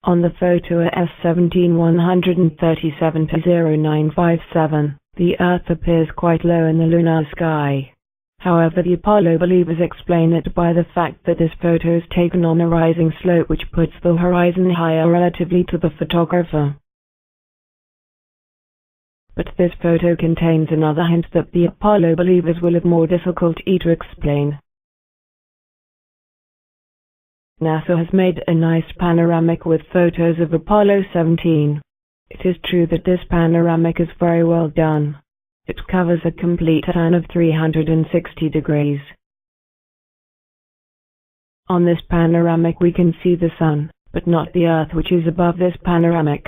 On the photo AS17-137-20957, the Earth appears quite low in the lunar sky. However, the Apollo believers explain it by the fact that this photo is taken on a rising slope which puts the horizon higher relatively to the photographer. But this photo contains another hint that the Apollo believers will have more difficulty to explain. NASA has made a nice panoramic with photos of Apollo 17. It is true that this panoramic is very well done. It covers a complete tan of 360 degrees. On this panoramic we can see the Sun, but not the Earth which is above this panoramic.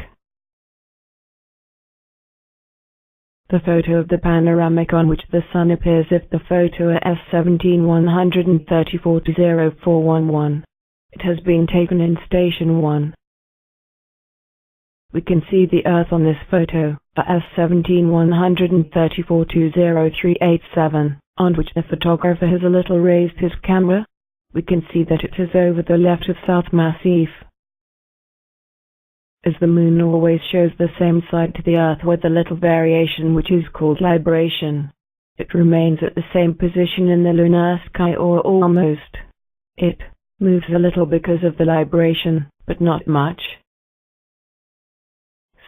The photo of the panoramic on which the Sun appears if the photo AS17-137-20957. It has been taken in Station 1. We can see the Earth on this photo, AS17-137-20957, on which the photographer has a little raised his camera. We can see that it is over the left of South Massif. As the Moon always shows the same side to the Earth with a little variation which is called libration. It remains at the same position in the lunar sky or almost. It moves a little because of the libration, but not much.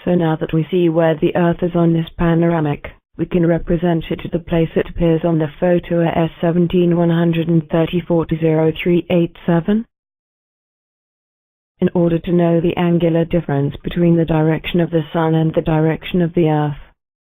So now that we see where the Earth is on this panoramic, we can represent it to the place it appears on the photo AS17-137-20957. In order to know the angular difference between the direction of the Sun and the direction of the Earth,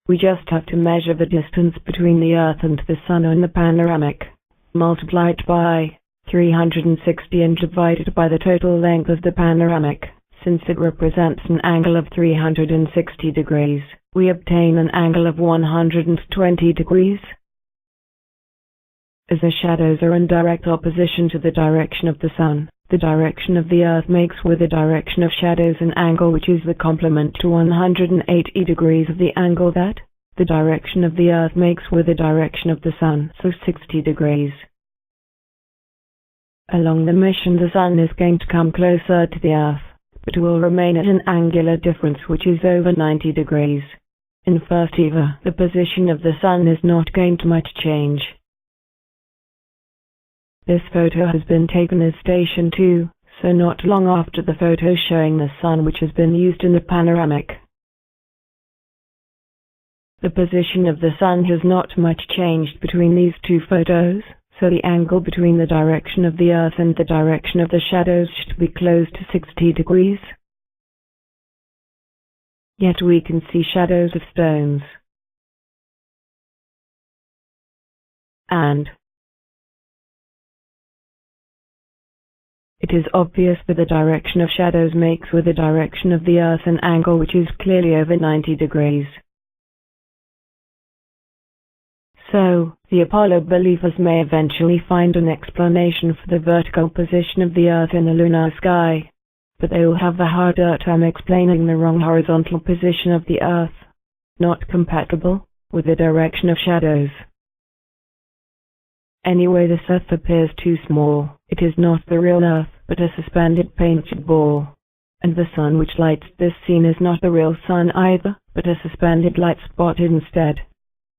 we just have to measure the distance between the Earth and the Sun on the panoramic, multiply it by 360 and divided by the total length of the panoramic. Since it represents an angle of 360 degrees, we obtain an angle of 120 degrees. As the shadows are in direct opposition to the direction of the Sun, the direction of the Earth makes with the direction of shadows an angle which is the complement to 180 degrees of the angle that the direction of the Earth makes with the direction of the Sun, so 60 degrees. Along the mission the Sun is going to come closer to the Earth, but will remain at an angular difference which is over 90 degrees. In first ever, the position of the Sun is not going to much change. This photo has been taken as Station 2, so not long after the photo showing the Sun which has been used in the panoramic. The position of the Sun has not much changed between these two photos, so the angle between the direction of the Earth and the direction of the shadows should be close to 60 degrees. Yet we can see shadows of stones. And it is obvious that the direction of shadows makes with the direction of the Earth an angle which is clearly over 90 degrees. So, the Apollo believers may eventually find an explanation for the vertical position of the Earth in the lunar sky, but they will have a harder time explaining the wrong horizontal position of the Earth, not compatible with the direction of shadows. Anyway, this Earth appears too small. It is not the real Earth, but a suspended painted ball. And the Sun which lights this scene is not the real Sun either, but a suspended light spot instead.